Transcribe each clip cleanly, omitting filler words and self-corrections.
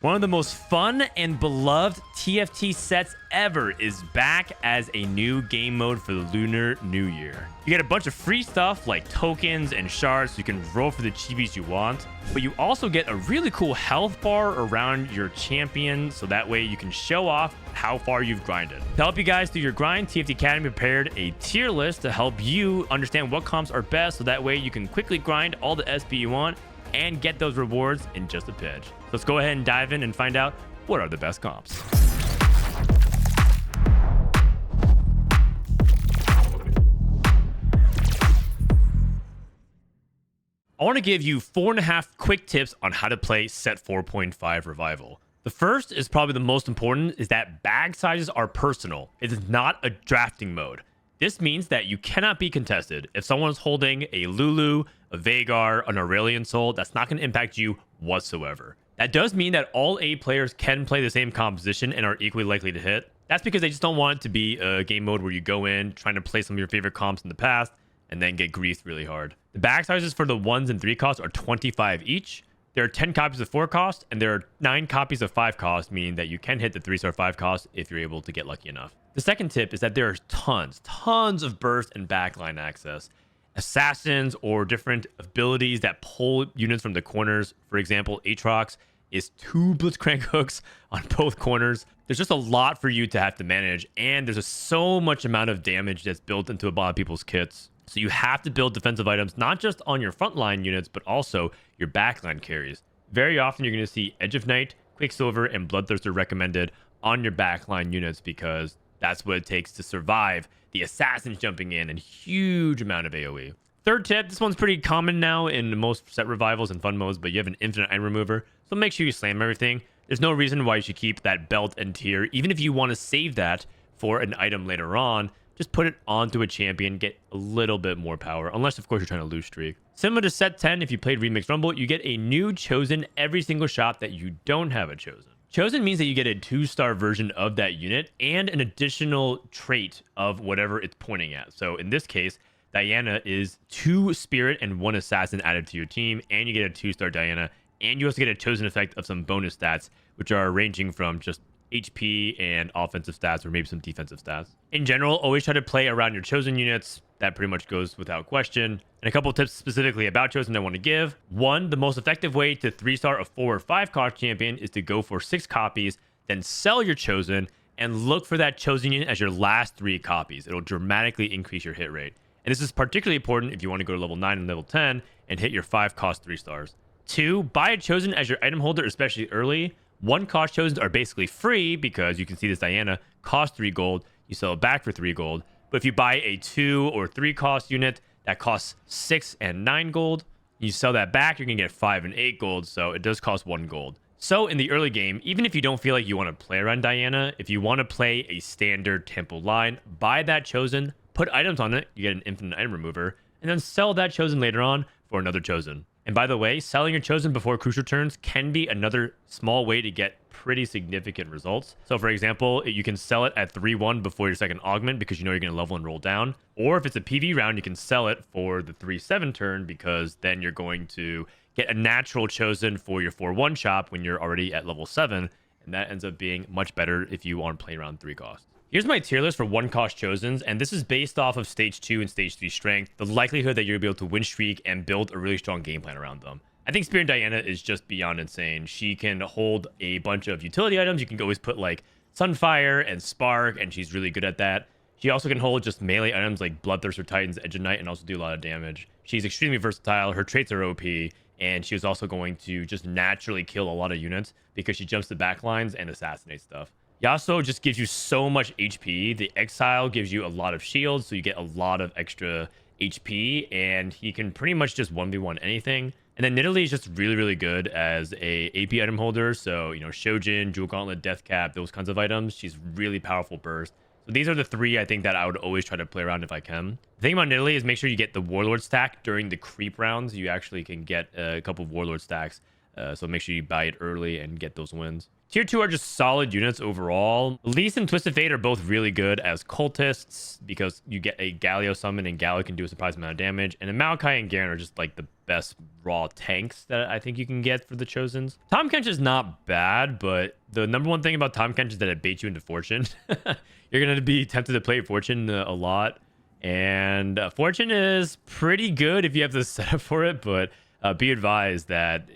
One of the most fun and beloved TFT sets ever is back as a new game mode for the Lunar New Year. You get a bunch of free stuff like tokens and shards so you can roll for the chibis you want, but you also get a really cool health bar around your champion so that way you can show off how far you've grinded. To help you guys through your grind, TFT Academy prepared a tier list to help you understand what comps are best so that way you can quickly grind all the SP you want and get those rewards in just a pitch. So let's go ahead and dive in and find out what are the best comps. I want to give you 4.5 quick tips on how to play set 4.5 Revival. The first is probably the most important, is that bag sizes are personal. It is not a drafting mode. This means that you cannot be contested. If someone's holding a Lulu, a Veigar, an Aurelion Soul, that's not going to impact you whatsoever. That does mean that all 8 players can play the same composition and are equally likely to hit. That's because they just don't want it to be a game mode where you go in trying to play some of your favorite comps in the past and then get griefed really hard. The bag sizes for the 1s and 3 costs are 25 each. There are 10 copies of 4 cost, and there are 9 copies of 5 cost, meaning that you can hit the 3-star 5 cost if you're able to get lucky enough. The second tip is that there are tons of burst and backline access. Assassins or different abilities that pull units from the corners. For example, Aatrox is 2 Blitzcrank hooks on both corners. There's just a lot for you to have to manage, and there's so much amount of damage that's built into a lot of people's kits. So you have to build defensive items, not just on your frontline units, but also your backline carries. Very often you're going to see Edge of Night, Quicksilver, and Bloodthirster recommended on your backline units because that's what it takes to survive the assassins jumping in and huge amount of AoE. Third tip, this one's pretty common now in most set revivals and fun modes, but you have an infinite item remover, so make sure you slam everything. There's no reason why you should keep that belt and tier, even if you want to save that for an item later on. Just put it onto a champion, get a little bit more power, unless of course you're trying to lose streak. Similar to set 10, if you played Remix Rumble, you get a new Chosen every single shot that you don't have a Chosen. Chosen means that you get a 2-star version of that unit and an additional trait of whatever it's pointing at. So in this case, Diana is 2 Spirit and 1 Assassin added to your team, and you get a 2-star Diana, and you also get a Chosen effect of some bonus stats, which are ranging from just HP and offensive stats or maybe some defensive stats. In general, always try to play around your Chosen units. That pretty much goes without question. And a couple of tips specifically about Chosen I want to give. 1, the most effective way to 3-star a 4 or 5 cost champion is to go for 6 copies, then sell your Chosen and look for that Chosen unit as your last 3 copies. It'll dramatically increase your hit rate. And this is particularly important if you want to go to level 9 and level 10 and hit your 5 cost 3 stars. 2, buy a Chosen as your item holder, especially early. 1 cost Chosens are basically free because you can see this Diana cost 3 gold. You sell it back for 3 gold. But if you buy a 2 or 3 cost unit that costs 6 and 9 gold, you sell that back, you're going to get 5 and 8 gold. So it does cost 1 gold. So in the early game, even if you don't feel like you want to play around Diana, if you want to play a standard temple line, buy that Chosen, put items on it, you get an infinite item remover, and then sell that Chosen later on for another Chosen. And by the way, selling your Chosen before crucial turns can be another small way to get pretty significant results. So for example, you can sell it at 3-1 before your second augment because you know you're going to level and roll down. Or if it's a PV round, you can sell it for the 3-7 turn because then you're going to get a natural Chosen for your 4-1 shop when you're already at level 7. And that ends up being much better if you want to play around 3 costs. Here's my tier list for 1 cost Chosens, and this is based off of stage 2 and stage 3 strength, the likelihood that you'll be able to win streak and build a really strong game plan around them. I think Spirit Diana is just beyond insane. She can hold a bunch of utility items. You can always put like Sunfire and Spark, and she's really good at that. She also can hold just melee items like Bloodthirster, Titans, Edge of Night, and also do a lot of damage. She's extremely versatile. Her traits are OP, and she was also going to just naturally kill a lot of units because she jumps the backlines and assassinates stuff. Yasuo just gives you so much HP. The Exile gives you a lot of shields, so you get a lot of extra HP, and he can pretty much just 1v1 anything. And then Nidalee is just really good as a AP item holder. So, you know, Shojin, Jewel Gauntlet, Death Cap, those kinds of items. She's really powerful burst. So these are the 3 I think that I would always try to play around if I can. The thing about Nidalee is make sure you get the Warlord stack during the creep rounds. You actually can get a couple of Warlord stacks So make sure you buy it early and get those wins. Tier 2 are just solid units overall. Elise and Twisted Fate are both really good as cultists because you get a Galio summon and Galio can do a surprising amount of damage. And then Maokai and Garen are just like the best raw tanks that I think you can get for the Chosens. Tahm Kench is not bad, but the number one thing about Tahm Kench is that it baits you into Fortune. You're going to be tempted to play Fortune a lot. And Fortune is pretty good if you have the setup for it, but be advised that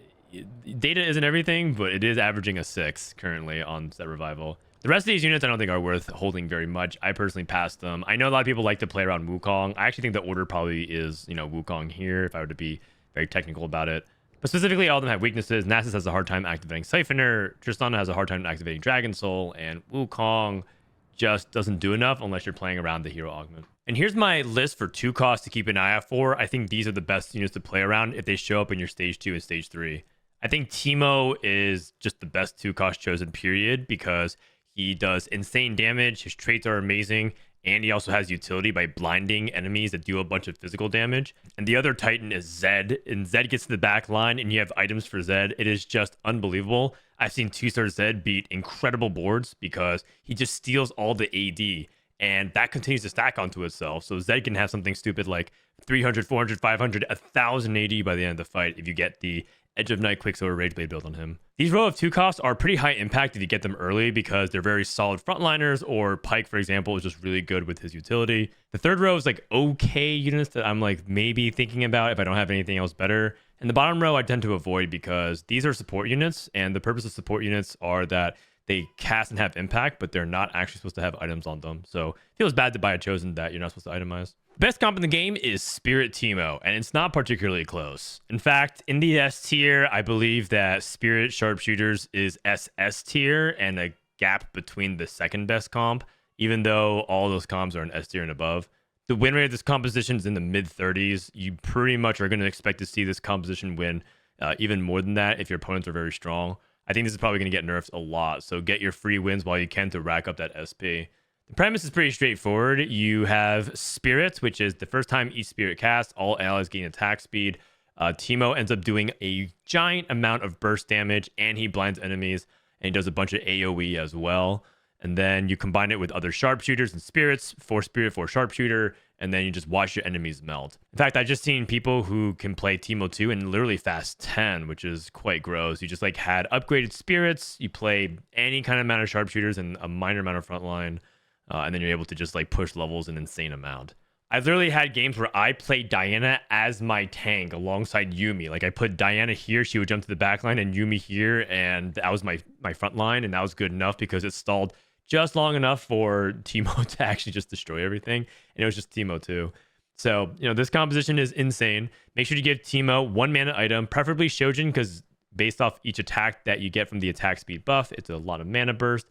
data isn't everything, but it is averaging a 6 currently on set revival. The rest of these units I don't think are worth holding very much. I personally passed them. I know a lot of people like to play around Wukong. I actually think the order probably is, Wukong here if I were to be very technical about it. But specifically, all of them have weaknesses. Nasus has a hard time activating Siphoner. Tristana has a hard time activating Dragon Soul. And Wukong just doesn't do enough unless you're playing around the hero augment. And here's my list for 2 costs to keep an eye out for. I think these are the best units to play around if they show up in your stage 2 and stage 3. I think Teemo is just the best 2-cost chosen, period, because he does insane damage. His traits are amazing. And he also has utility by blinding enemies that do a bunch of physical damage. And the other Titan is Zed. And Zed gets to the back line and you have items for Zed. It is just unbelievable. I've seen 2-star Zed beat incredible boards because he just steals all the AD. And that continues to stack onto itself. So Zed can have something stupid like 300, 400, 500, 1,000 AD by the end of the fight if you get the Edge of Night Quicksilver Rageblade build on him. These row of 2 costs are pretty high impact if you get them early because they're very solid frontliners, or Pyke, for example, is just really good with his utility. The third row is like okay units that I'm like maybe thinking about if I don't have anything else better. And the bottom row I tend to avoid because these are support units, and the purpose of support units are that they cast and have impact, but they're not actually supposed to have items on them. So it feels bad to buy a chosen that you're not supposed to itemize. Best comp in the game is Spirit Teemo, and it's not particularly close. In fact, in the S tier, I believe that Spirit Sharpshooters is SS tier and a gap between the second best comp, even though all those comps are in S tier and above. The win rate of this composition is in the mid-30s. You pretty much are going to expect to see this composition win even more than that if your opponents are very strong. I think this is probably going to get nerfed a lot, so get your free wins while you can to rack up that SP. The premise is pretty straightforward. You have Spirit, which is the first time each Spirit casts, all allies gain attack speed. Teemo ends up doing a giant amount of burst damage, and he blinds enemies, and he does a bunch of AoE as well. And then you combine it with other sharpshooters and spirits, 4 spirit, 4 sharpshooter, and then you just watch your enemies melt. In fact, I've just seen people who can play Teemo 2 in literally fast 10, which is quite gross. You just like had upgraded spirits, you play any kind of amount of sharpshooters and a minor amount of frontline, and then you're able to just like push levels an insane amount. I've literally had games where I played Diana as my tank alongside Yuumi. Like I put Diana here, she would jump to the back line, and Yuumi here, and that was my front line, and that was good enough because it stalled just long enough for Teemo to actually just destroy everything. And it was just Teemo 2. So, this composition is insane. Make sure to give Teemo 1 mana item, preferably Shojin, because based off each attack that you get from the attack speed buff, it's a lot of mana burst.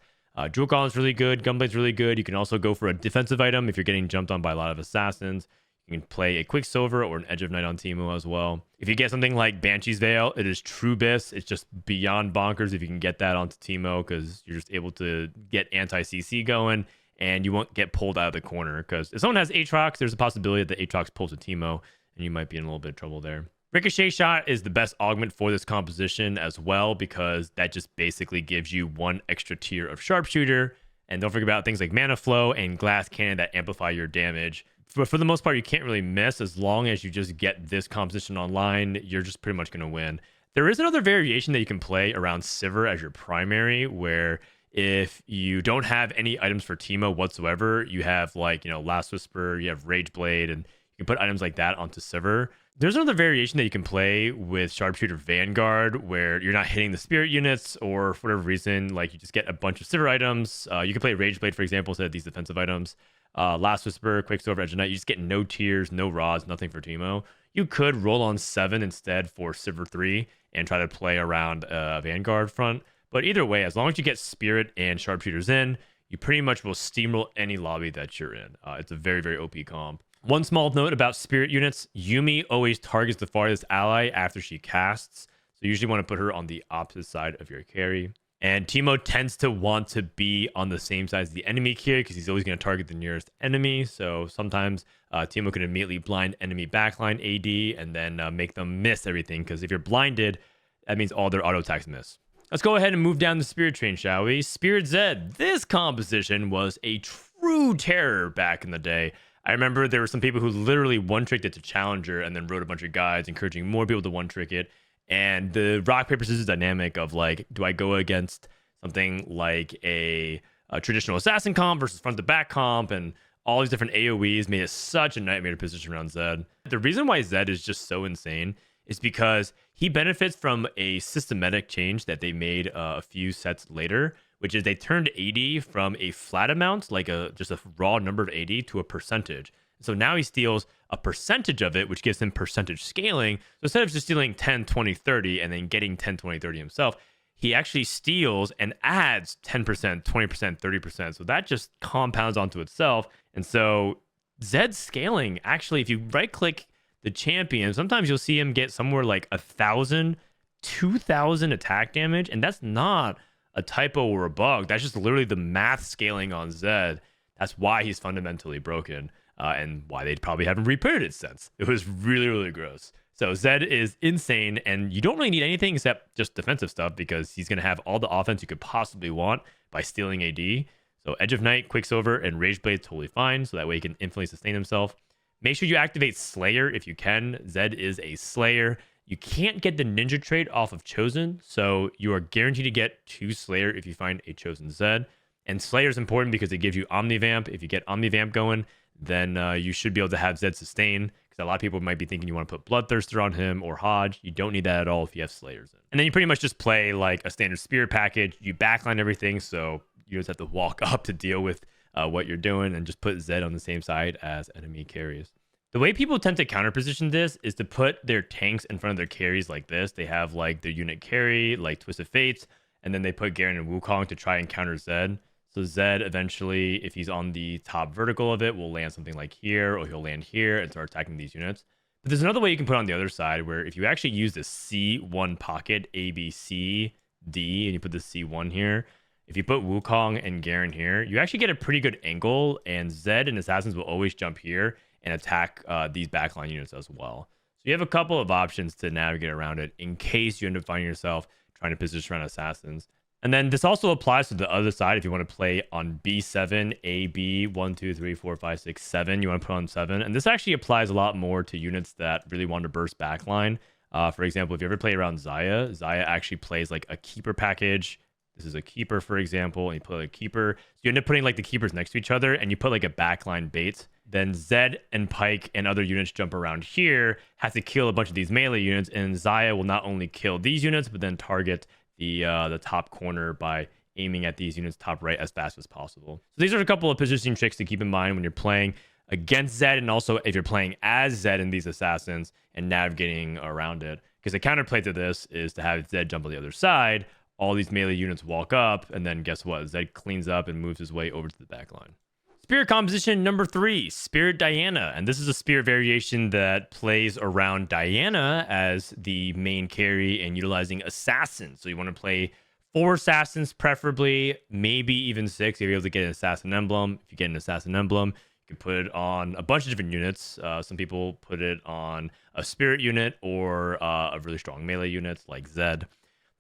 Jewel Golem's really good. Gunblade's really good. You can also go for a defensive item if you're getting jumped on by a lot of assassins. You can play a Quicksilver or an Edge of Night on Teemo as well. If you get something like Banshee's Veil, it is true bis. It's just beyond bonkers if you can get that onto Teemo because you're just able to get anti-CC going and you won't get pulled out of the corner because if someone has Aatrox, there's a possibility that the Aatrox pulls a Teemo and you might be in a little bit of trouble there. Ricochet Shot is the best augment for this composition as well because that just basically gives you 1 extra tier of Sharpshooter. And don't forget about things like Mana Flow and Glass Cannon that amplify your damage. But for the most part, you can't really miss as long as you just get this composition online. You're just pretty much going to win. There is another variation that you can play around Sivir as your primary, where if you don't have any items for Teemo whatsoever, you have like, Last Whisper, you have Rageblade, and you can put items like that onto Sivir. There's another variation that you can play with Sharpshooter Vanguard where you're not hitting the spirit units or for whatever reason, like you just get a bunch of Sivir items. You can play Rageblade, for example, instead of these defensive items. Last Whisper, Quicksilver, Edge of Night, you just get no tiers, no rods, nothing for Teemo. You could roll on 7 instead for Sivir 3 and try to play around Vanguard front. But either way, as long as you get Spirit and Sharpshooters in, you pretty much will steamroll any lobby that you're in. It's a very, very OP comp. One small note about Spirit units, Yuumi always targets the farthest ally after she casts. So you usually want to put her on the opposite side of your carry. And Teemo tends to want to be on the same side as the enemy carry because he's always going to target the nearest enemy. So sometimes Teemo can immediately blind enemy backline AD and then make them miss everything. Because if you're blinded, that means all their auto attacks miss. Let's go ahead and move down the Spirit train, shall we? Spirit Zed. This composition was a true terror back in the day. I remember there were some people who literally one-tricked it to Challenger and then wrote a bunch of guides encouraging more people to one-trick it. And the rock, paper, scissors dynamic of like, do I go against something like a traditional assassin comp versus front to back comp, and all these different AoEs made it such a nightmare to position around Zed. The reason why Zed is just so insane is because he benefits from a systematic change that they made a few sets later, which is they turned AD from a flat amount, like just a raw number of AD, to a percentage. So now he steals a percentage of it, which gives him percentage scaling. So instead of just stealing 10, 20, 30, and then getting 10, 20, 30 himself, he actually steals and adds 10%, 20%, 30%. So that just compounds onto itself. And so Zed's scaling, actually, if you right-click the champion, sometimes you'll see him get somewhere like 1,000, 2,000 attack damage, and that's not a typo or a bug. That's just literally the math scaling on Zed. That's why he's fundamentally broken, and why they probably haven't repaired it since. It was really, really gross. So Zed is insane, and you don't really need anything except just defensive stuff, because he's going to have all the offense you could possibly want by stealing AD. So Edge of Night, Quicksilver, and Rage Blade totally fine, so that way he can infinitely sustain himself. Make sure you activate Slayer if you can. Zed is a Slayer. You can't get the Ninja trait off of Chosen, so you are guaranteed to get 2 Slayer if you find a Chosen Zed. And Slayer is important because it gives you Omnivamp. If you get Omnivamp going, then you should be able to have Zed sustain, because a lot of people might be thinking you want to put Bloodthirster on him or Hodge. You don't need that at all if you have Slayers in. And then you pretty much just play like a standard Spirit package. You backline everything, so you just have to walk up to deal with what you're doing, and just put Zed on the same side as enemy carries. The way people tend to counter position this is to put their tanks in front of their carries like this. They have like their unit carry, like Twisted Fates, and then they put Garen and Wukong to try and counter Zed. So Zed eventually, if he's on the top vertical of it, will land something like here, or he'll land here and start attacking these units. But there's another way you can put on the other side, where if you actually use the C1 pocket, A, B, C, D, and you put the C1 here, if you put Wukong and Garen here, you actually get a pretty good angle, and Zed and Assassins will always jump here and attack these backline units as well. So you have a couple of options to navigate around it in case you end up finding yourself trying to position around Assassins. And then this also applies to the other side. If you want to play on B7, AB, 1, 2, 3, 4, 5, 6, 7, you want to put on 7. And this actually applies a lot more to units that really want to burst backline. For example, if you ever play around Xayah, Xayah actually plays like a keeper package. This is a keeper, for example, and you put a keeper. So you end up putting like the keepers next to each other, and you put like a backline bait. Then Zed and Pyke and other units jump around here, have to kill a bunch of these melee units, and Xayah will not only kill these units, but then target the top corner by aiming at these units top right as fast as possible. So these are a couple of positioning tricks to keep in mind when you're playing against Zed, and also if you're playing as Zed in these Assassins and navigating around it. Because the counterplay to this is to have Zed jump on the other side, all these melee units walk up, and then guess what? Zed cleans up and moves his way over to the back line. Spirit composition number 3, Spirit Diana. And this is a spirit variation that plays around Diana as the main carry and utilizing assassins. So you want to play 4 assassins, preferably, maybe even 6 if you're able to get an assassin emblem. If you get an assassin emblem, you can put it on a bunch of different units. Some people put it on a spirit unit or a really strong melee unit like Zed.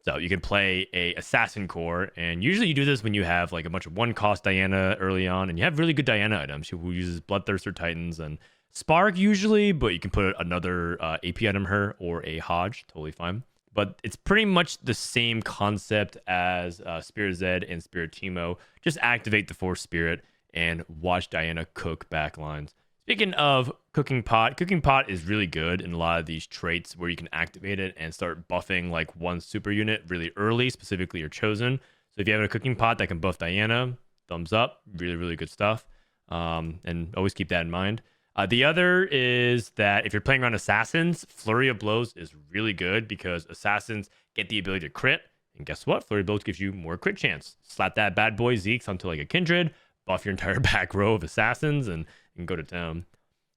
So you can play a assassin core, and usually you do this when you have like a bunch of 1-cost Diana early on, and you have really good Diana items who uses Bloodthirster Titans and Spark usually, but you can put another AP item her or a Hodge, totally fine. But it's pretty much the same concept as Spirit Zed and Spirit Teemo. Just activate the 4th Spirit and watch Diana cook backlines. Speaking of Cooking Pot is really good in a lot of these traits where you can activate it and start buffing like one super unit really early, specifically your Chosen. So if you have a Cooking Pot that can buff Diana, thumbs up, really, really good stuff. And always keep that in mind. The other is that if you're playing around Assassins, Flurry of Blows is really good because Assassins get the ability to crit. And guess what? Flurry of Blows gives you more crit chance. Slap that bad boy Zeke's onto like a Kindred, buff your entire back row of Assassins, and go to town.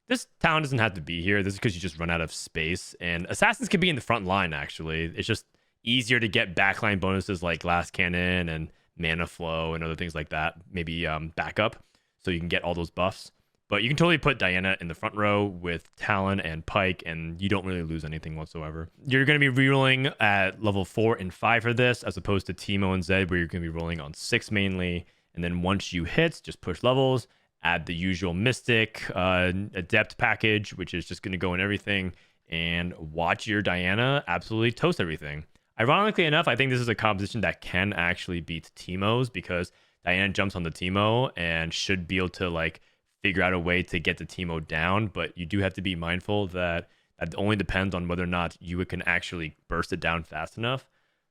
This town doesn't have to be here. This is because you just run out of space. And Assassins can be in the front line, actually. It's just easier to get backline bonuses like Glass Cannon and Mana Flow and other things like that. Maybe backup, so you can get all those buffs. But you can totally put Diana in the front row with Talon and Pike, and you don't really lose anything whatsoever. You're going to be rerolling at level 4 and 5 for this, as opposed to Teemo and Zed, where you're going to be rolling on 6 mainly. And then once you hit, just push levels, add the usual Mystic Adept package, which is just going to go in everything, and watch your Diana absolutely toast everything. Ironically enough, I think this is a composition that can actually beat Teemo's, because Diana jumps on the Teemo and should be able to like figure out a way to get the Teemo down, but you do have to be mindful that that only depends on whether or not you can actually burst it down fast enough.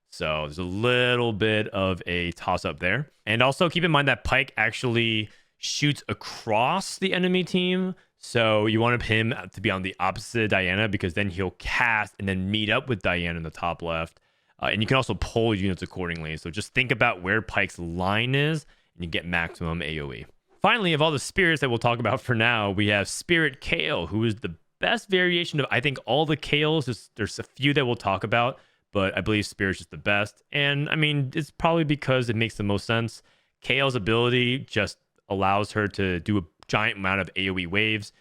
So there's a little bit of a toss up there. And also keep in mind that Pike actually shoots across the enemy team. So you want him to be on the opposite of Diana, because then he'll cast and then meet up with Diana in the top left. And you can also pull units accordingly. So just think about where Pike's line is and you get maximum AoE. Finally, of all the spirits that we'll talk about for now, we have Spirit Kayle, who is the best variation of, I think, all the Kayles. There's a few that we'll talk about, but I believe Spirit's just the best. And I mean, it's probably because it makes the most sense. Kayle's ability just allows her to do a giant amount of AoE waves.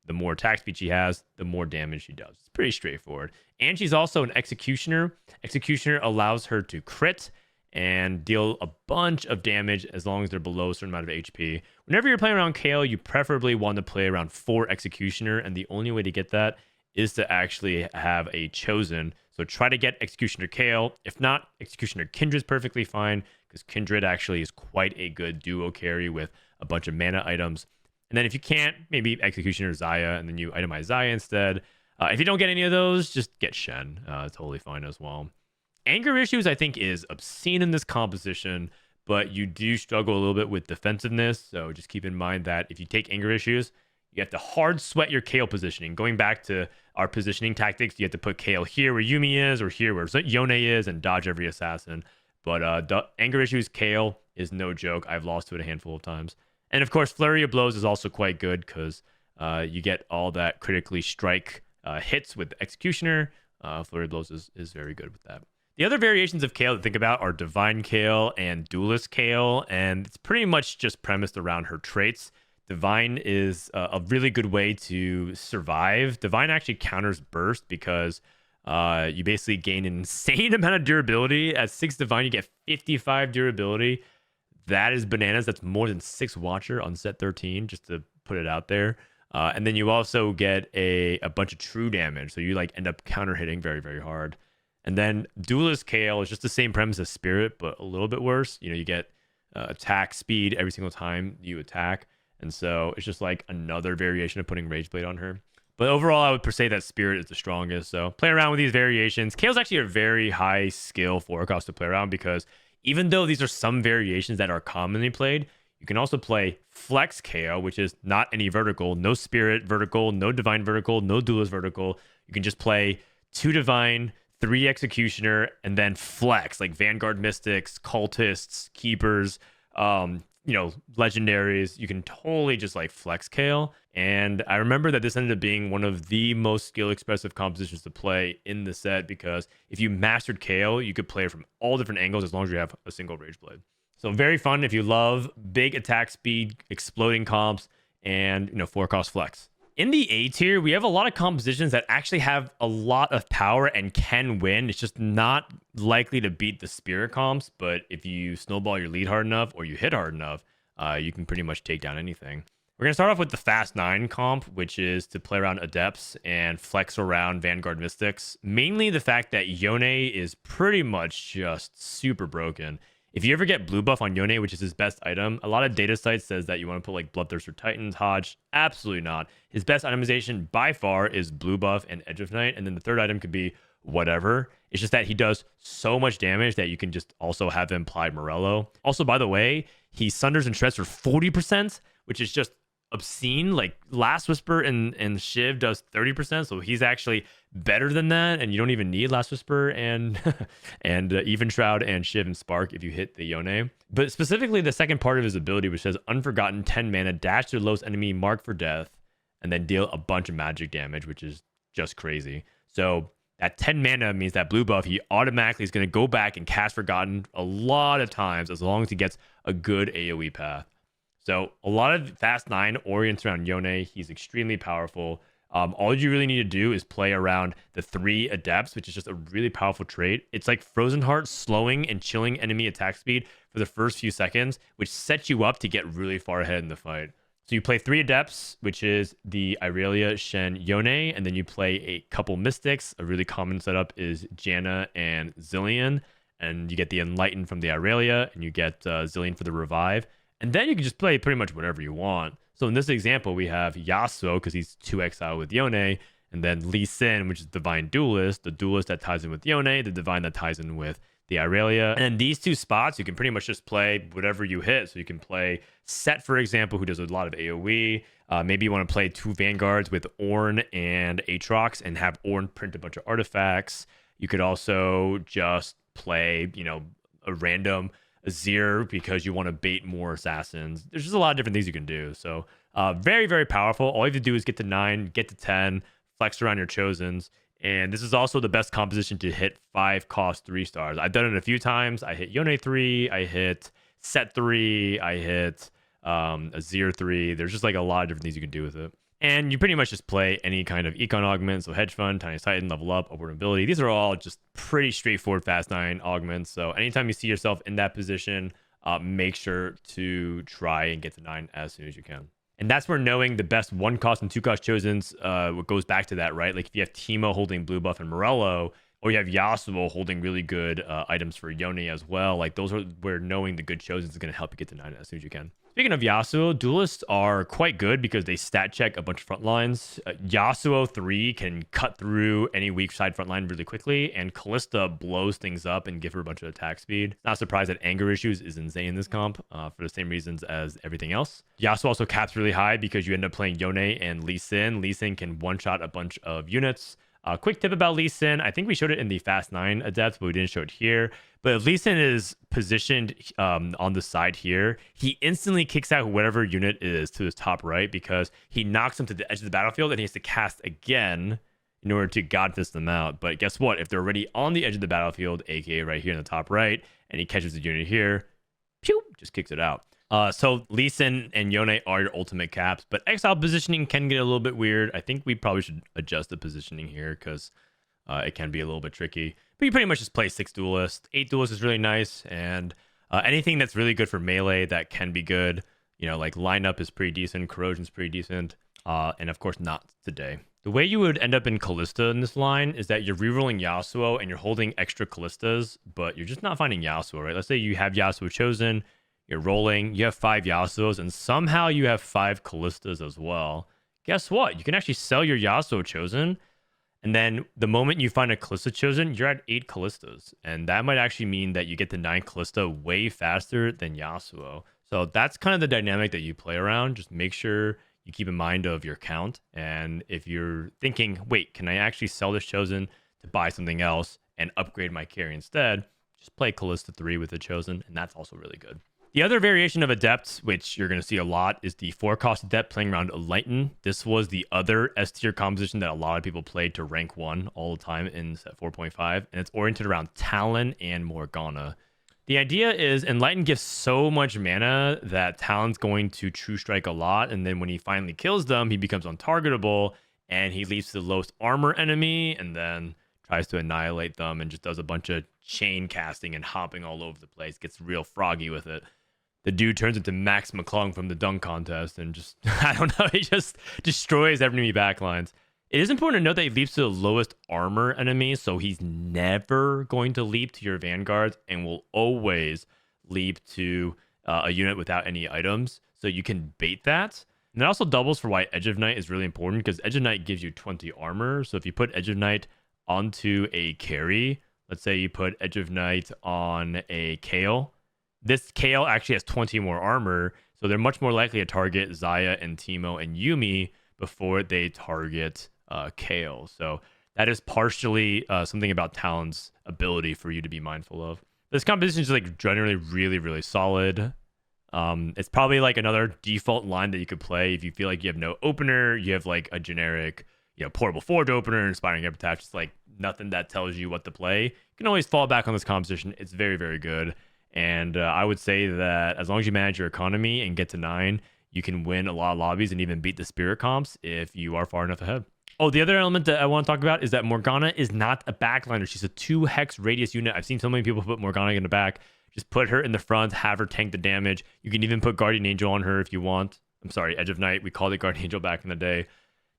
The more attack speed she has, the more damage she does. It's pretty straightforward. And she's also an Executioner. Executioner allows her to crit and deal a bunch of damage as long as they're below a certain amount of HP. Whenever you're playing around Kayle, you preferably want to play around 4 Executioner, and the only way to get that is to actually have a Chosen. So try to get Executioner Kayle. If not, Executioner Kindred's perfectly fine, because Kindred actually is quite a good duo carry with a bunch of mana items. And then if you can't, maybe Executioner Xayah, and then you itemize Xayah instead. If you don't get any of those, just get Shen. Totally fine as well. Anger issues, I think, is obscene in this composition, but you do struggle a little bit with defensiveness. So just keep in mind that if you take anger issues, you have to hard sweat your Kayle positioning. Going back to our positioning tactics, you have to put Kayle here where Yuumi is, or here where Yone is, and dodge every assassin. But the anger issues Kayle is no joke. I've lost to it a handful of times. And of course, Flurry of Blows is also quite good, because you get all that critically strike hits with Executioner. Flurry of Blows is very good with that. The other variations of Kayle to think about are Divine Kayle and Duelist Kayle, and it's pretty much just premised around her traits. Divine is a really good way to survive. Divine actually counters Burst, because you basically gain an insane amount of durability. At 6 Divine, you get 55 durability. That is bananas. That's more than 6 Watcher on set 13, just to put it out there. And then you also get a bunch of true damage, so you like end up counter hitting very, very hard. And then Duelist Kayle is just the same premise as Spirit, but a little bit worse. You know, you get attack speed every single time you attack. And so it's just like another variation of putting Rage Blade on her. But overall, I would say that Spirit is the strongest. So play around with these variations. Kayle's actually a very high skill forecast to play around, because even though these are some variations that are commonly played, you can also play Flex Kayle, which is not any vertical, no Spirit vertical, no Divine vertical, no Duelist vertical. You can just play 2 Divine, 3 Executioner, and then Flex, like Vanguard Mystics, Cultists, Keepers, Legendaries. You can totally just like Flex Kayle. And I remember that this ended up being one of the most skill expressive compositions to play in the set, because if you mastered Kayle, you could play it from all different angles as long as you have a single Rage Blade. So very fun if you love big attack speed, exploding comps, and 4-cost flex. In the A tier, we have a lot of compositions that actually have a lot of power and can win. It's just not likely to beat the Spirit comps, but if you snowball your lead hard enough or you hit hard enough, you can pretty much take down anything. We're going to start off with the Fast 9 comp, which is to play around Adepts and flex around Vanguard Mystics. Mainly the fact that Yone is pretty much just super broken. If you ever get blue buff on Yone, which is his best item, a lot of data sites says that you want to put like Bloodthirster Titans, Hodge. Absolutely not. His best itemization by far is blue buff and Edge of Night, and then the third item could be whatever. It's just that he does so much damage that you can just also have him apply Morello. Also, by the way, he sunders and shreds for 40%, which is just obscene. Like Last Whisper and Shiv does 30%, so he's actually better than that, and you don't even need Last Whisper and Even Shroud and Shiv and Spark if you hit the Yone. But specifically the second part of his ability, which says Unforgotten 10 mana, dash to the lowest enemy, mark for death, and then deal a bunch of magic damage, which is just crazy. So that 10 mana means that blue buff, he automatically is going to go back and cast Forgotten a lot of times as long as he gets a good AoE path. So a lot of Fast 9 orients around Yone. He's extremely powerful. All you really need to do is play around the 3 Adepts, which is just a really powerful trait. It's like Frozen Heart slowing and chilling enemy attack speed for the first few seconds, which sets you up to get really far ahead in the fight. So you play 3 Adepts, which is the Irelia, Shen, Yone, and then you play a couple Mystics. A really common setup is Janna and Zillion, and you get the Enlightened from the Irelia, and you get Zillion for the Revive. And then you can just play pretty much whatever you want. So in this example, we have Yasuo, because he's 2 exile with Yone, and then Lee Sin, which is Divine Duelist, the Duelist that ties in with Yone, the Divine that ties in with the Irelia. And then these 2 spots, you can pretty much just play whatever you hit. So you can play Set, for example, who does a lot of AoE. Maybe you want to play 2 Vanguards with Ornn and Aatrox and have Ornn print a bunch of artifacts. You could also just play, a random Azir because you want to bait more assassins. There's just a lot of different things you can do. So very, very powerful. All you have to do is get to 9, get to 10, flex around your chosens. And this is also the best composition to hit 5 cost 3 stars. I've done it a few times. I hit Yone 3, I hit Set 3, I hit Azir 3. There's just like a lot of different things you can do with it. And you pretty much just play any kind of econ augment. So Hedge Fund, Tiny Titan, Level Up, Upward Mobility. These are all just pretty straightforward Fast 9 augments. So anytime you see yourself in that position, make sure to try and get to 9 as soon as you can. And that's where knowing the best 1 cost and 2 cost chosens, what goes back to that, right? Like if you have Teemo holding blue buff and Morello, or you have Yasuo holding really good items for Yone as well, like those are where knowing the good chosens is going to help you get to 9 as soon as you can. Speaking of Yasuo, duelists are quite good because they stat check a bunch of front lines. Yasuo 3 can cut through any weak side front line really quickly, and Kalista blows things up and give her a bunch of attack speed. Not surprised that Anger Issues is insane in this comp for the same reasons as everything else. Yasuo also caps really high because you end up playing Yone and Lee Sin. Lee Sin can one-shot a bunch of units. Quick tip about Lee Sin. I think we showed it in the Fast 9 Adepts, but we didn't show it here. But if Lee Sin is positioned on the side here, he instantly kicks out whatever unit is to his top right because he knocks him to the edge of the battlefield and he has to cast again in order to godfist them out. But guess what? If they're already on the edge of the battlefield, aka right here in the top right, and he catches the unit here, pew, just kicks it out. So Lee Sin and Yone are your ultimate caps, but exile positioning can get a little bit weird. I think we probably should adjust the positioning here because it can be a little bit tricky. But you pretty much just play 6 duelists. 8 duelists is really nice, and anything that's really good for melee that can be good. Like lineup is pretty decent, corrosion's pretty decent, and of course not today. The way you would end up in Kalista in this line is that you're rerolling Yasuo and you're holding extra Kalistas, but you're just not finding Yasuo, right? Let's say you have Yasuo chosen. You're rolling, you have 5 Yasuos, and somehow you have 5 Kalistas as well. Guess what? You can actually sell your Yasuo chosen, and then the moment you find a Kalista chosen, you're at 8 Kalistas. And that might actually mean that you get to 9 Kalista way faster than Yasuo. So that's kind of the dynamic that you play around. Just make sure you keep in mind of your count. And if you're thinking, wait, can I actually sell this chosen to buy something else and upgrade my carry instead? Just play Kalista 3 with the chosen, and that's also really good. The other variation of Adepts, which you're going to see a lot, is the 4-cost Adept playing around Enlightened. This was the other S-tier composition that a lot of people played to rank 1 all the time in set 4.5, and it's oriented around Talon and Morgana. The idea is Enlightened gives so much mana that Talon's going to True Strike a lot, and then when he finally kills them, he becomes untargetable, and he leaves the lowest armor enemy, and then tries to annihilate them, and just does a bunch of chain casting and hopping all over the place, gets real froggy with it. The dude turns into Max McClung from the dunk contest and just, I don't know, he just destroys enemy backlines. It is important to note that he leaps to the lowest armor enemy, so he's never going to leap to your Vanguards and will always leap to a unit without any items. So you can bait that. And it also doubles for why Edge of Night is really important, because Edge of Night gives you 20 armor. So if you put Edge of Night onto a carry, let's say you put Edge of Night on a Kayle, this Kayle actually has 20 more armor, so they're much more likely to target Xayah and Teemo and Yuumi before they target Kayle. So that is partially something about Talon's ability for you to be mindful of. This composition is like generally really, really solid. It's probably like another default line that you could play if you feel like you have no opener, you have like a generic, portable forge opener, inspiring epitaph, just like nothing that tells you what to play. You can always fall back on this composition. It's very, very good. And I would say that as long as you manage your economy and get to 9, you can win a lot of lobbies and even beat the spirit comps if you are far enough ahead. Oh, the other element that I want to talk about is that Morgana is not a backliner. She's a 2-hex radius unit. I've seen so many people put Morgana in the back. Just put her in the front, have her tank the damage. You can even put Guardian Angel on her if you want. I'm sorry, Edge of Night. We called it Guardian Angel back in the day.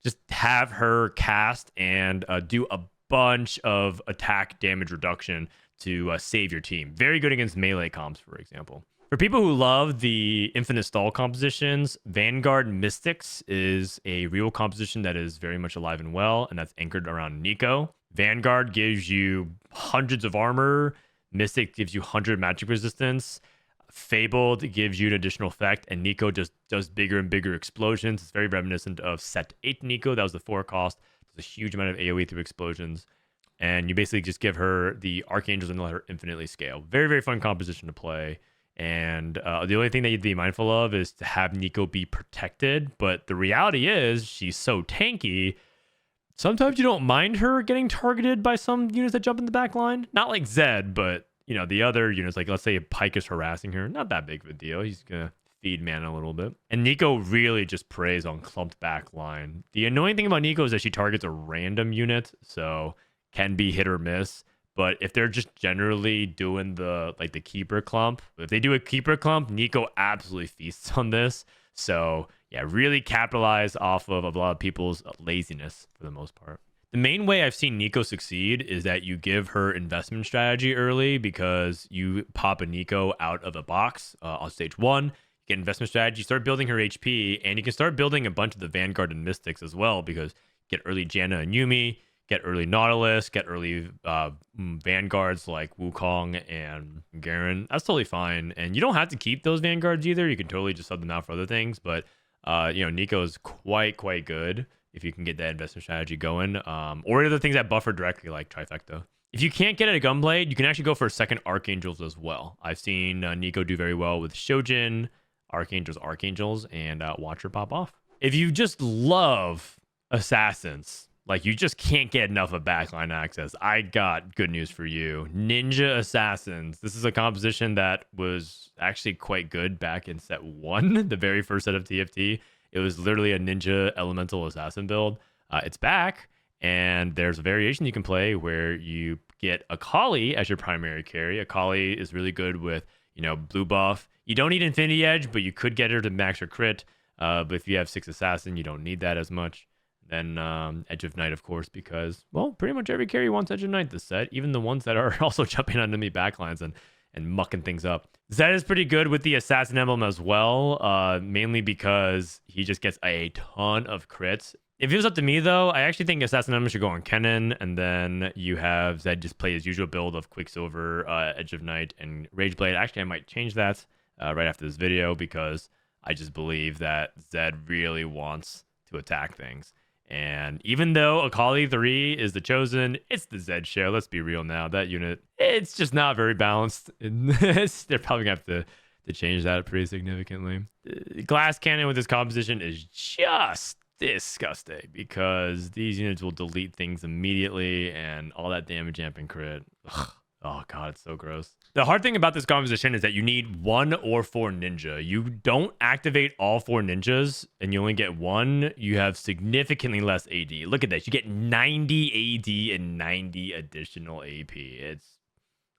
Just have her cast and do a bunch of attack damage reduction to save your team. Very good against melee comps, for example. For people who love the infinite stall compositions, Vanguard Mystics is a real composition that is very much alive and well, and that's anchored around Neeko. Vanguard gives you hundreds of armor. Mystic gives you 100 magic resistance. Fabled gives you an additional effect, and Neeko just does bigger and bigger explosions. It's very reminiscent of set 8 Neeko. That was the 4 cost. There's a huge amount of AoE through explosions. And you basically just give her the Archangels and let her infinitely scale. Very, very fun composition to play. And the only thing that you'd be mindful of is to have Neeko be protected. But the reality is she's so tanky. Sometimes you don't mind her getting targeted by some units that jump in the back line. Not like Zed, but the other units, like let's say a Pike is harassing her. Not that big of a deal. He's going to feed mana a little bit. And Neeko really just preys on clumped back line. The annoying thing about Neeko is that she targets a random unit. So can be hit or miss. But if they're just generally doing the keeper clump, if they do a keeper clump, Neeko absolutely feasts on this. So yeah, really capitalize off of a lot of people's laziness for the most part. The main way I've seen Neeko succeed is that you give her investment strategy early, because you pop a Neeko out of a box on stage 1, you get investment strategy, start building her HP, and you can start building a bunch of the Vanguard and Mystics as well, because you get early Janna and Yuumi, get early Nautilus, get early Vanguards like Wukong and Garen. That's totally fine. And you don't have to keep those Vanguards either. You can totally just sub them out for other things. But, Neeko is quite good if you can get that investment strategy going. Or other things that buffer directly like Trifecta. If you can't get it a Gunblade, you can actually go for second Archangels as well. I've seen Neeko do very well with Shojin, Archangels, and watch her pop off. If you just love Assassins, like you just can't get enough of backline access, I got good news for you. Ninja Assassins. This is a composition that was actually quite good back in set 1, the very first set of TFT. It was literally a Ninja Elemental Assassin build. It's back, and there's a variation you can play where you get Akali as your primary carry. Akali is really good with, blue buff. You don't need Infinity Edge, but you could get her to max her crit. But if you have 6 Assassin, you don't need that as much. Then Edge of Night, of course, because, well, pretty much every carry wants Edge of Night this set, even the ones that are also jumping on enemy backlines and mucking things up. Zed is pretty good with the Assassin Emblem as well, mainly because he just gets a ton of crits. If it was up to me, though, I actually think Assassin Emblem should go on Kennen, and then you have Zed just play his usual build of Quicksilver, Edge of Night, and Rageblade. Actually, I might change that right after this video, because I just believe that Zed really wants to attack things. And even though Akali 3 is the chosen, it's the Zed show. Let's be real now. That unit, it's just not very balanced. They're probably going to have to change that pretty significantly. Glass Cannon with this composition is just disgusting, because these units will delete things immediately, and all that damage amp and crit. Ugh. Oh god, it's so gross. The hard thing about this composition is that you need 1 or 4 ninja. You don't activate all 4 ninjas and you only get 1. You have significantly less AD. Look at this. You get 90 AD and 90 additional AP. It's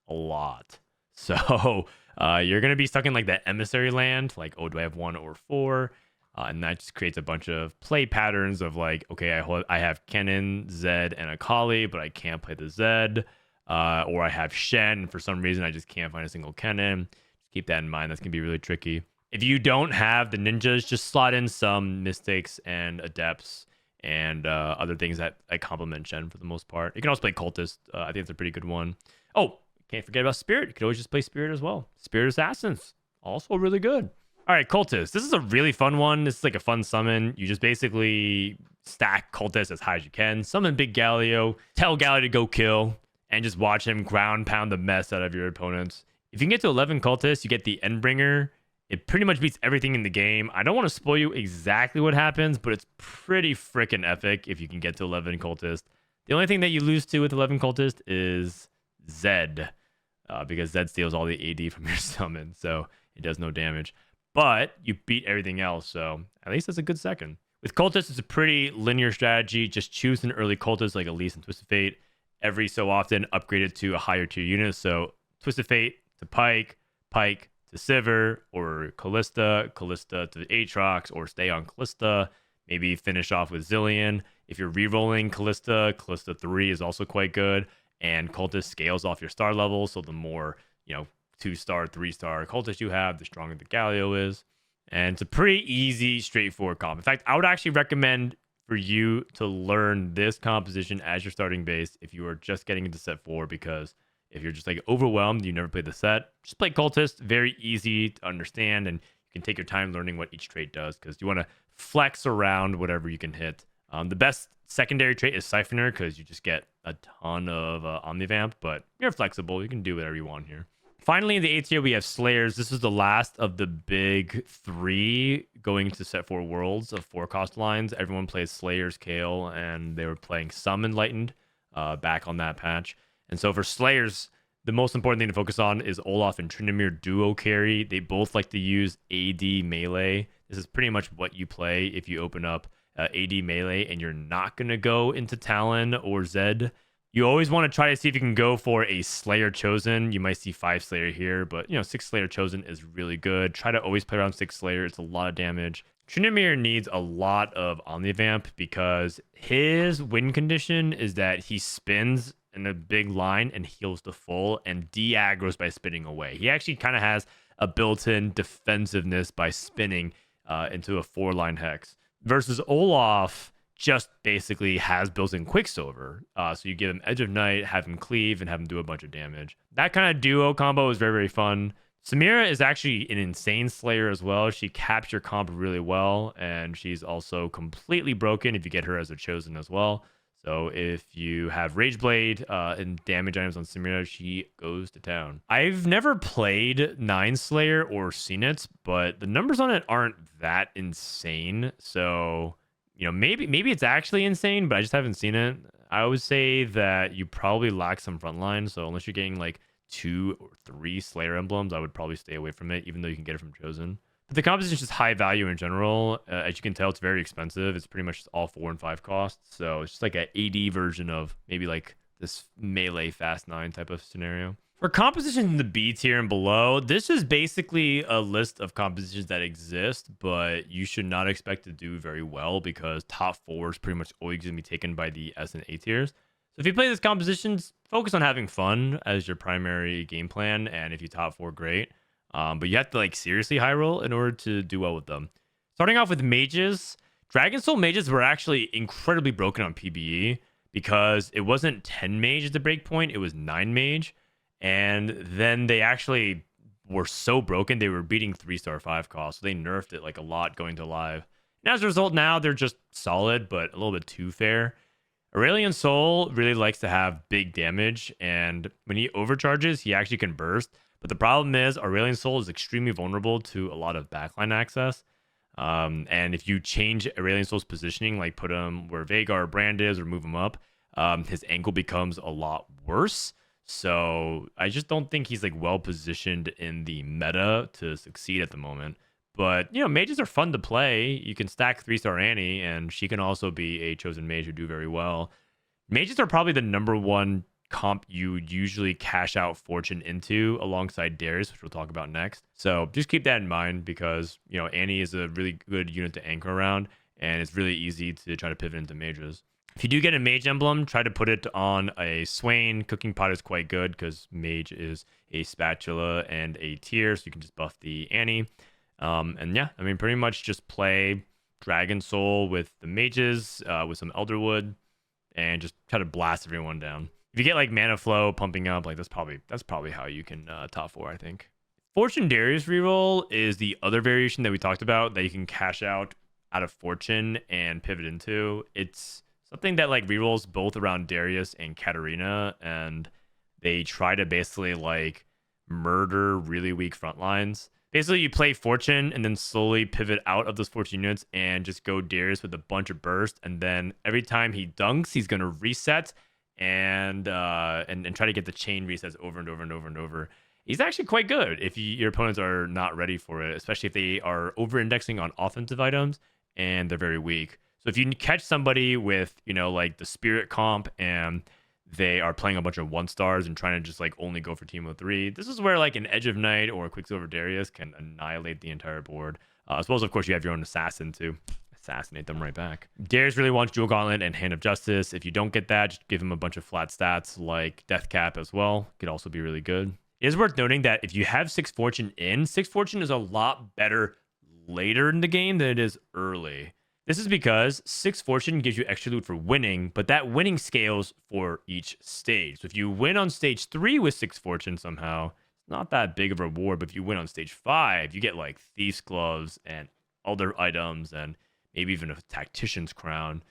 a lot. So you're going to be stuck in like that emissary land. Like, oh, do I have 1 or 4? And that just creates a bunch of play patterns of like, okay, I have Kennen, Zed, and Akali, but I can't play the Zed. Or I have Shen, and for some reason I just can't find a single Kennen. Just keep that in mind. That's going to be really tricky. If you don't have the ninjas, just slot in some Mystics and Adepts and other things that complement Shen for the most part. You can also play Cultist. I think it's a pretty good one. Oh, can't forget about Spirit. You could always just play Spirit as well. Spirit Assassins, also really good. All right, Cultist. This is a really fun one. This is like a fun summon. You just basically stack Cultist as high as you can. Summon Big Galio. Tell Galio to go kill. And just watch him ground pound the mess out of your opponents. If you can get to 11 Cultists, you get the Endbringer. It pretty much beats everything in the game. I don't want to spoil you exactly what happens, but it's pretty freaking epic if you can get to 11 Cultists. The only thing that you lose to with 11 Cultists is Zed. because Zed steals all the AD from your summon, so it does no damage. But you beat everything else, so at least that's a good second. With Cultists, it's a pretty linear strategy. Just choose an early Cultist like Elise and Twisted Fate. Every so often, upgrade it to a higher tier unit. So Twisted Fate to Pike, Pike to Sivir, or Callista, Callista to Aatrox, or stay on Callista. Maybe finish off with Zillion. If you're rerolling Callista, Callista 3 is also quite good. And Cultist scales off your star level. So the more, 2-star, 3-star Cultist you have, the stronger the Galio is. And it's a pretty easy, straightforward comp. In fact, I would actually recommend for you to learn this composition as your starting base if you are just getting into set 4, because if you're just like overwhelmed, you never played the set, just play Cultist. Very easy to understand, and you can take your time learning what each trait does, because you want to flex around whatever you can hit. The best secondary trait is Siphoner, because you just get a ton of Omnivamp, but you're flexible. You can do whatever you want here. Finally, in the 8th tier, we have Slayers. This is the last of the big 3 going to set 4 worlds of 4-cost lines. Everyone plays Slayers, Kayle, and they were playing some Enlightened back on that patch. And so for Slayers, the most important thing to focus on is Olaf and Tryndamere duo carry. They both like to use AD melee. This is pretty much what you play if you open up AD melee and you're not going to go into Talon or Zed. You always want to try to see if you can go for a Slayer Chosen. You might see 5 Slayer here, but 6 Slayer Chosen is really good. Try to always play around 6 Slayer. It's a lot of damage. Tryndamere needs a lot of Omnivamp because his win condition is that he spins in a big line and heals to full and de-aggroes by spinning away. He actually kind of has a built-in defensiveness by spinning into a 4-line hex. Versus Olaf just basically has built-in Quicksilver. So you give him Edge of Night, have him cleave, and have him do a bunch of damage. That kind of duo combo is very, very fun. Samira is actually an insane Slayer as well. She caps your comp really well, and she's also completely broken if you get her as a Chosen as well. So if you have Rageblade and damage items on Samira, she goes to town. I've never played 9 Slayer or seen it, but the numbers on it aren't that insane. So maybe it's actually insane, but I just haven't seen it. I would say that you probably lack some frontline. So unless you're getting like 2 or 3 Slayer emblems, I would probably stay away from it, even though you can get it from Chosen. But the composition is just high value in general. As you can tell, it's very expensive. It's pretty much just all 4 and 5 costs. So it's just like an AD version of maybe like this melee fast 9 type of scenario. For composition in the B tier and below, this is basically a list of compositions that exist, but you should not expect to do very well because top 4 is pretty much always going to be taken by the S and A tiers. So if you play these compositions, focus on having fun as your primary game plan, and if you top 4, great. But you have to like seriously high roll in order to do well with them. Starting off with mages, Dragon Soul mages were actually incredibly broken on PBE because it wasn't 10 mage at the breakpoint, it was 9 mage. And then they actually were so broken, they were beating 3-star 5 costs. So they nerfed it like a lot going to live. And as a result, now they're just solid, but a little bit too fair. Aurelion Sol really likes to have big damage. And when he overcharges, he actually can burst. But the problem is Aurelion Sol is extremely vulnerable to a lot of backline access. And if you change Aurelion Sol's positioning, like put him where Veigar or Brand is or move him up, his ankle becomes a lot worse. So I just don't think he's like well positioned in the meta to succeed at the moment. But mages are fun to play. You can stack 3-star Annie, and she can also be a chosen mage who do very well. Mages are probably the number 1 comp you usually cash out Fortune into alongside Darius, which we'll talk about next. So just keep that in mind because Annie is a really good unit to anchor around, and it's really easy to try to pivot into mages. If you do get a mage emblem, try to put it on a Swain. Cooking Pot is quite good because mage is a spatula and a tier, so you can just buff the Annie. And yeah, I mean, pretty much just play Dragon Soul with the mages, with some Elderwood, and just try to blast everyone down. If you get like Mana Flow pumping up, like that's probably how you can top 4, I think. Fortune Darius reroll is the other variation that we talked about that you can cash out of Fortune and pivot into. It's something that like rerolls both around Darius and Katarina, and they try to basically like murder really weak front lines. Basically, you play Fortune and then slowly pivot out of those Fortune units and just go Darius with a bunch of burst. And then every time he dunks, he's going to reset and try to get the chain resets over and over and over and over. He's actually quite good if your opponents are not ready for it, especially if they are over-indexing on offensive items and they're very weak. So if you catch somebody with, like the Spirit comp and they are playing a bunch of 1-stars and trying to just like only go for Teemo 3, this is where like an Edge of Night or a Quicksilver Darius can annihilate the entire board. As well as, of course, you have your own assassin to assassinate them right back. Darius really wants Jewel Gauntlet and Hand of Justice. If you don't get that, just give him a bunch of flat stats like Death Cap as well. Could also be really good. It is worth noting that if you have 6 Fortune in, 6 Fortune is a lot better later in the game than it is early. This is because 6 Fortune gives you extra loot for winning, but that winning scales for each stage. So if you win on stage 3 with 6 Fortune somehow, it's not that big of a reward, but if you win on stage 5, you get like Thief's Gloves and other items and maybe even a Tactician's Crown.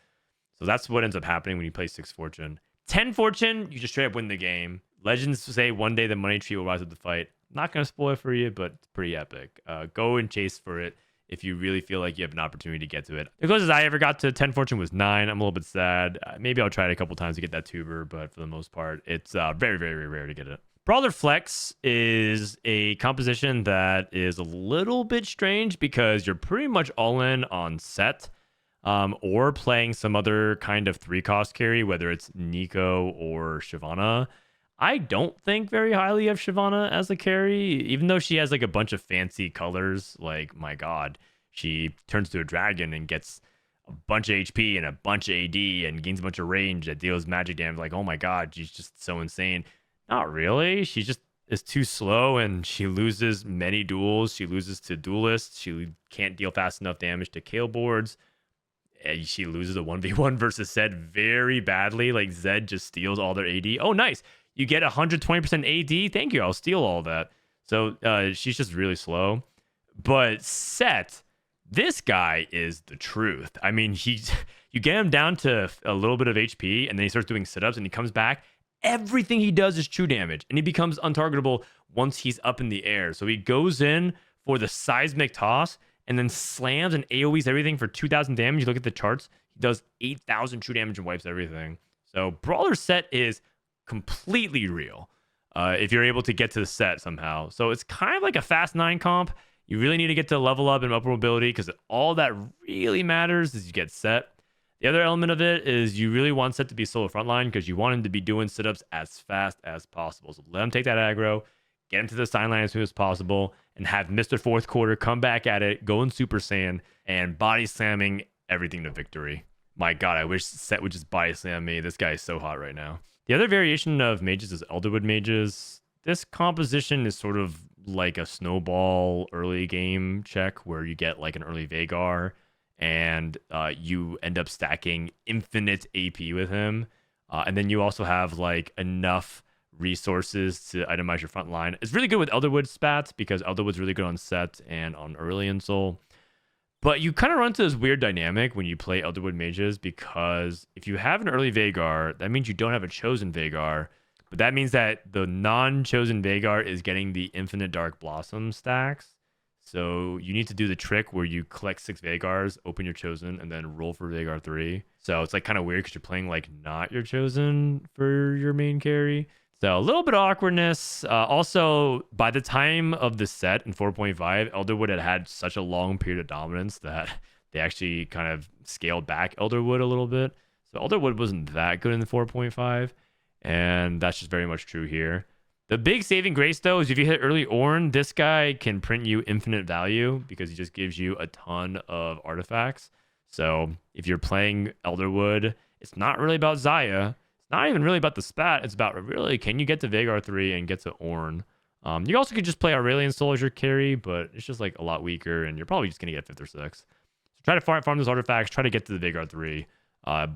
So that's what ends up happening when you play 6 Fortune. 10 Fortune, you just straight up win the game. Legends say one day the money tree will rise with the fight. Not going to spoil it for you, but it's pretty epic. Go and chase for it if you really feel like you have an opportunity to get to it. The closest I ever got to 10 Fortune was 9. I'm a little bit sad. Maybe I'll try it a couple times to get that tuber, but for the most part, it's very, very rare to get it. Brawler Flex is a composition that is a little bit strange because you're pretty much all in on Set or playing some other kind of 3-cost carry, whether it's Neeko or Shyvana. I don't think very highly of Shyvana as a carry, even though she has like a bunch of fancy colors. Like, my God, she turns to a dragon and gets a bunch of HP and a bunch of AD and gains a bunch of range that deals magic damage. Like, oh my God, she's just so insane. Not really. She just is too slow and she loses many duels. She loses to duelists. She can't deal fast enough damage to Kayle boards. And she loses a 1v1 versus Zed very badly. Like, Zed just steals all their AD. Oh, nice. You get 120% AD. Thank you. I'll steal all that. So she's just really slow. But Set, this guy is the truth. I mean, you get him down to a little bit of HP, and then he starts doing sit-ups, and he comes back. Everything he does is true damage, and he becomes untargetable once he's up in the air. So he goes in for the seismic toss, and then slams and AoEs everything for 2,000 damage. You look at the charts, he does 8,000 true damage and wipes everything. So Brawler Set is completely real if you're able to get to the set somehow. So it's kind of like a fast 9 comp. You really need to get to level up and upper mobility because all that really matters is you get Set. The other element of it is you really want Set to be solo frontline because you want him to be doing sit-ups as fast as possible. So let him take that aggro, get him to the sideline as soon as possible, and have Mr. Fourth Quarter come back at it, go in Super Saiyan, and body slamming everything to victory. My God, I wish Set would just body slam me. This guy is so hot right now. The other variation of mages is Elderwood mages. This composition is sort of like a snowball early game check where you get like an early Vagar and you end up stacking infinite AP with him. And then you also have like enough resources to itemize your front line. It's really good with Elderwood spats because Elderwood's really good on Set and on early Insol. But you kind of run into this weird dynamic when you play Elderwood mages because if you have an early Vagar, that means you don't have a chosen Vagar. But that means that the non-chosen Vagar is getting the infinite Dark Blossom stacks. So you need to do the trick where you collect 6 Vagars, open your chosen, and then roll for Vagar 3. So it's like kind of weird because you're playing like not your chosen for your main carry. So a little bit of awkwardness. Also, by the time of the set in 4.5, Elderwood had such a long period of dominance that they actually kind of scaled back Elderwood a little bit. So Elderwood wasn't that good in the 4.5, and that's just very much true here. The big saving grace, though, is if you hit early Ornn, this guy can print you infinite value because he just gives you a ton of artifacts. So if you're playing Elderwood, it's not really about Xayah. Not even really about the spat. It's about really, can you get to Vagar 3 and get to Ornn? You also could just play Aurelion Soul as your carry, but it's just like a lot weaker, and you're probably just going to get 5th or 6th. So try to farm those artifacts, try to get to the Vagar 3,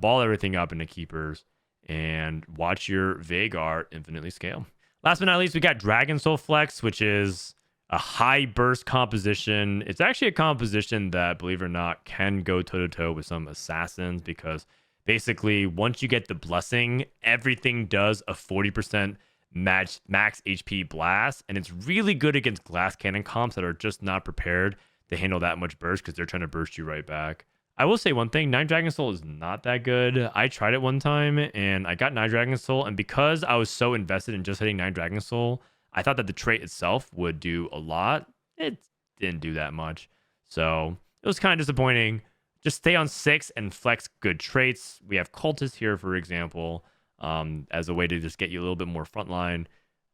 ball everything up into keepers, and watch your Vagar infinitely scale. Last but not least, we got Dragon Soul Flex, which is a high burst composition. It's actually a composition that, believe it or not, can go toe-to-toe with some assassins because basically, once you get the blessing, everything does a 40% max HP blast, and it's really good against glass cannon comps that are just not prepared to handle that much burst because they're trying to burst you right back. I will say one thing, 9 Dragon Soul is not that good. I tried it one time and I got 9 Dragon Soul, and because I was so invested in just hitting 9 Dragon Soul, I thought that the trait itself would do a lot. It didn't do that much. So it was kind of disappointing. Just stay on 6 and flex good traits. We have Cultist here, for example, as a way to just get you a little bit more frontline.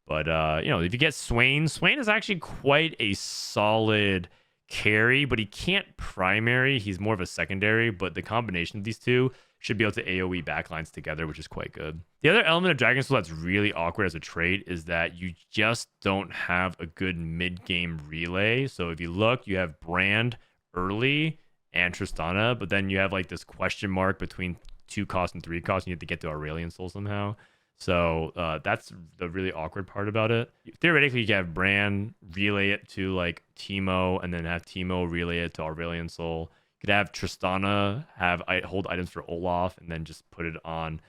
But, if you get Swain, Swain is actually quite a solid carry, but he can't primary. He's more of a secondary, but the combination of these two should be able to AoE backlines together, which is quite good. The other element of Dragon Soul that's really awkward as a trait is that you just don't have a good mid-game relay. So if you look, you have Brand early and Tristana, but then you have like this question mark between 2 cost and 3 cost, and you have to get to Aurelion Soul somehow. So that's the really awkward part about it. Theoretically, you can have Bran relay it to like Teemo, and then have Teemo relay it to Aurelion Soul. You could have Tristana hold items for Olaf, and then just put it on,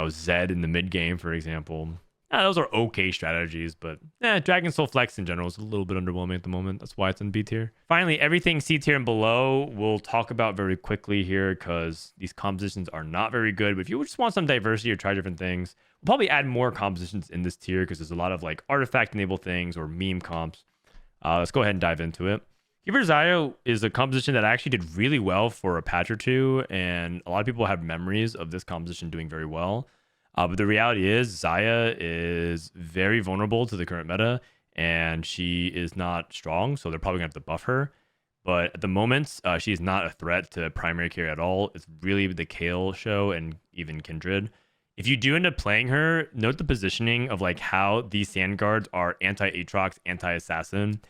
Zed in the mid game, for example. Those are okay strategies, but Dragon Soul Flex in general is a little bit underwhelming at the moment. That's why it's in B tier. Finally, everything C tier and below we'll talk about very quickly here because these compositions are not very good. But if you just want some diversity or try different things, we'll probably add more compositions in this tier because there's a lot of like artifact enabled things or meme comps. Let's go ahead and dive into it. Keeper Xayah is a composition that actually did really well for a patch or two, and a lot of people have memories of this composition doing very well. But the reality is Xayah is very vulnerable to the current meta, and she is not strong, so they're probably going to have to buff her. But at the moment, she is not a threat to primary carry at all. It's really the Kayle show and even Kindred. If you do end up playing her, note the positioning of like how these sand guards are anti-Aatrox, anti-assassin.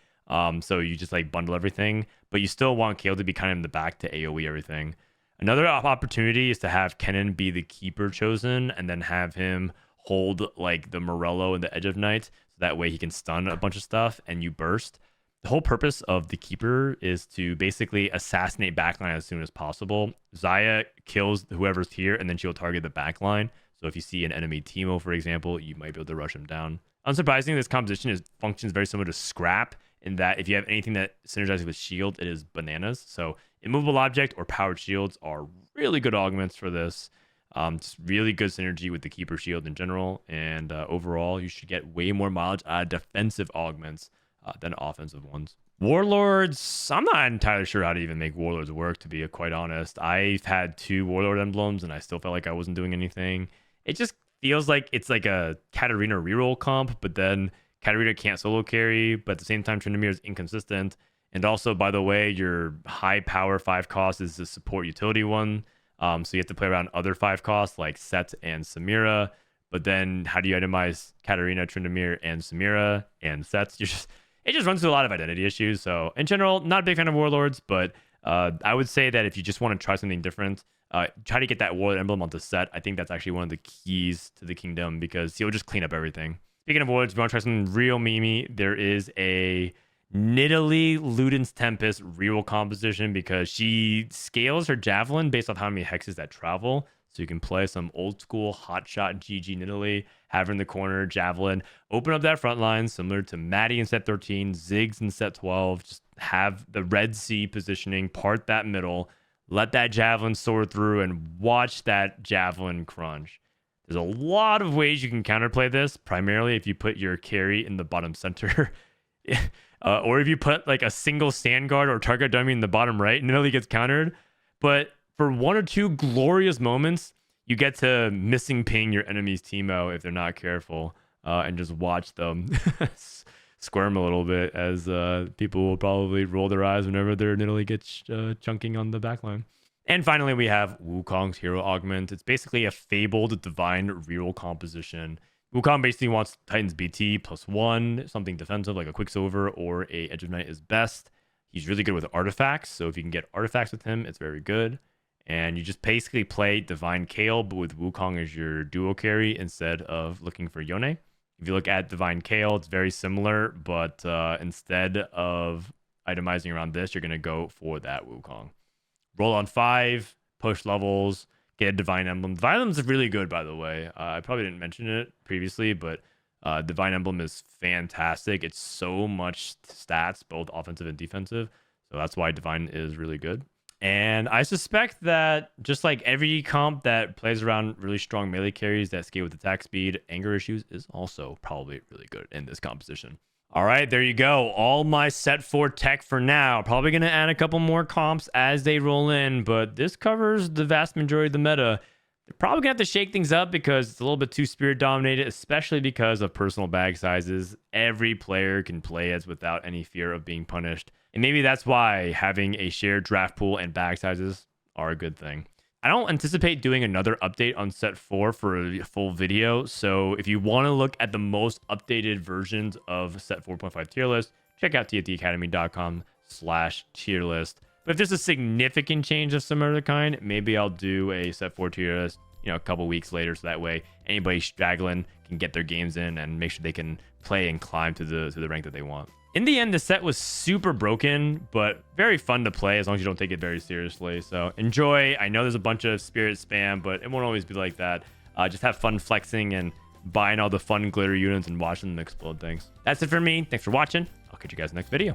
So you just like bundle everything, but you still want Kayle to be kind of in the back to AoE everything. Another opportunity is to have Kennen be the keeper chosen and then have him hold like the Morello and the Edge of Night. So that way he can stun a bunch of stuff and you burst. The whole purpose of the keeper is to basically assassinate backline as soon as possible. Xayah kills whoever's here and then she'll target the backline. So if you see an enemy Teemo, for example, you might be able to rush him down. Unsurprisingly, this composition functions very similar to Scrap in that if you have anything that synergizes with shield, it is bananas. So immovable object or powered shields are really good augments for this. Just really good synergy with the keeper shield in general. And overall, you should get way more mileage out of defensive augments than offensive ones. Warlords, I'm not entirely sure how to even make Warlords work, to be quite honest. I've had 2 Warlord emblems and I still felt like I wasn't doing anything. It just feels like it's like a Katarina reroll comp, but then Katarina can't solo carry, but at the same time, Tryndamere is inconsistent. And also, by the way, your high power 5 cost is the support utility one. So you have to play around other 5 costs like Set and Samira. But then how do you itemize Katarina, Tryndamere, and Samira and Sets? It just runs through a lot of identity issues. So in general, not a big fan of Warlords, but I would say that if you just want to try something different, try to get that Warlord emblem onto Set. I think that's actually one of the keys to the kingdom because he'll just clean up everything. Speaking of Warlords, if you want to try something real memey, there is a Nidalee Luden's Tempest reroll composition because she scales her Javelin based off how many hexes that travel. So you can play some old school hotshot GG Nidalee, have her in the corner, Javelin, open up that front line similar to Maddie in set 13, Ziggs in set 12. Just have the Red Sea positioning, part that middle, let that Javelin soar through, and watch that Javelin crunch. There's a lot of ways you can counterplay this, primarily if you put your carry in the bottom center. Or if you put like a single stand guard or target dummy in the bottom right, Nidalee gets countered. But for 1 or 2 glorious moments, you get to missing ping your enemy's Teemo if they're not careful, and just watch them squirm a little bit as people will probably roll their eyes whenever their Nidalee gets chunking on the backline. And finally, we have Wukong's Hero Augment. It's basically a fabled divine reroll composition. Wukong basically wants Titan's BT +1, something defensive like a Quicksilver or a Edge of Night is best. He's really good with artifacts, so if you can get artifacts with him, it's very good. And you just basically play Divine Kayle, but with Wukong as your duo carry instead of looking for Yone. If you look at Divine Kayle, it's very similar, but instead of itemizing around this, you're going to go for that Wukong. Roll on 5, push levels, get a Divine Emblem. Divine Emblem is really good, by the way. I probably didn't mention it previously, but Divine Emblem is fantastic. It's so much stats, both offensive and defensive. So that's why Divine is really good. And I suspect that just like every comp that plays around really strong melee carries that scale with attack speed, anger issues is also probably really good in this composition. All right, there you go. All my set 4 tech for now. Probably going to add a couple more comps as they roll in, but this covers the vast majority of the meta. They're probably going to have to shake things up because it's a little bit too spirit dominated, especially because of personal bag sizes. Every player can play as without any fear of being punished. And maybe that's why having a shared draft pool and bag sizes are a good thing. I don't anticipate doing another update on set 4 for a full video. So if you want to look at the most updated versions of set 4.5 tier list, check out tftacademy.com/tierlist. But if there's a significant change of some other kind, maybe I'll do a set 4 tier list, a couple weeks later. So that way anybody straggling can get their games in and make sure they can play and climb to the rank that they want. In the end, the set was super broken, but very fun to play as long as you don't take it very seriously. So enjoy. I know there's a bunch of spirit spam, but it won't always be like that. Just have fun flexing and buying all the fun glitter units and watching them explode things. That's it for me. Thanks for watching. I'll catch you guys next video.